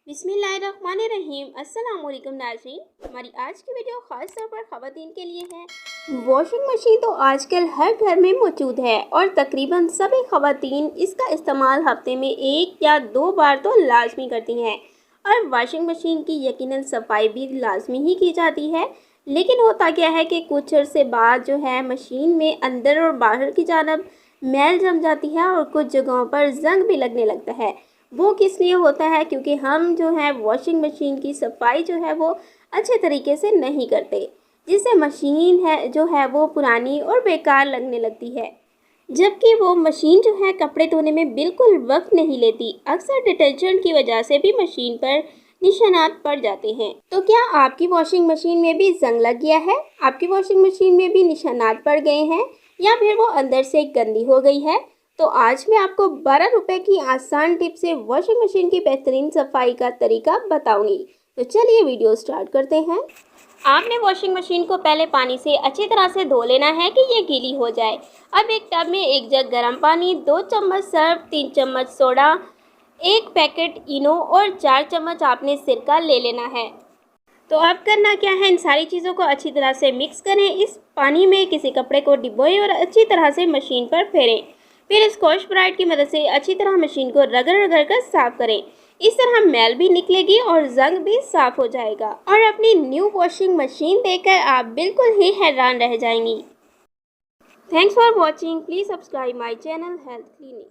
बिस्मिल्लाहिर्रहमानिर्रहीम। अस्सलाम वालेकुम नाज़रीन। हमारी आज की वीडियो ख़ास तौर पर ख़वातीन के लिए है। वॉशिंग मशीन तो आजकल हर घर में मौजूद है और तकरीबन सभी ख़वातीन इसका इस्तेमाल हफ्ते में 1 या 2 बार तो लाजमी करती हैं और वॉशिंग मशीन की यकीनन सफाई भी लाजमी ही की जाती है। लेकिन होता क्या है कि कुछ अर्से बाद जो है मशीन में अंदर और बाहर की जानब मैल जम जाती है और कुछ जगहों पर जंग भी लगने लगता है। वो किस लिए होता है? क्योंकि हम जो है वॉशिंग मशीन की सफाई जो है वो अच्छे तरीके से नहीं करते, जिससे मशीन है जो है वो पुरानी और बेकार लगने लगती है। जबकि वो मशीन जो है कपड़े धोने में बिल्कुल वक्त नहीं लेती। अक्सर डिटर्जेंट की वजह से भी मशीन पर निशानात पड़ जाते हैं। तो क्या आपकी वॉशिंग मशीन में भी जंग लग गया है? आपकी वॉशिंग मशीन में भी निशानात पड़ गए हैं या फिर वो अंदर से गंदी हो गई है? तो आज मैं आपको 12 रुपए की आसान टिप से वॉशिंग मशीन की बेहतरीन सफाई का तरीका बताऊंगी। तो चलिए वीडियो स्टार्ट करते हैं। आपने वॉशिंग मशीन को पहले पानी से अच्छी तरह से धो लेना है कि ये गीली हो जाए। अब एक टब में 1 जग गर्म पानी, 2 चम्मच सर्फ, 3 चम्मच सोडा, 1 पैकेट इनो और 4 चम्मच आपने सिरका ले लेना है। तो अब करना क्या है, इन सारी चीज़ों को अच्छी तरह से मिक्स करें। इस पानी में किसी कपड़े को डिबोएं और अच्छी तरह से मशीन पर फेरें। फिर स्कॉच ब्राइट की मदद से अच्छी तरह मशीन को रगड़ रगड़ कर साफ करें। इस तरह मैल भी निकलेगी और जंग भी साफ हो जाएगा और अपनी न्यू वॉशिंग मशीन देखकर आप बिल्कुल ही हैरान रह जाएंगी। Thanks for watching. Please subscribe my channel health clinic.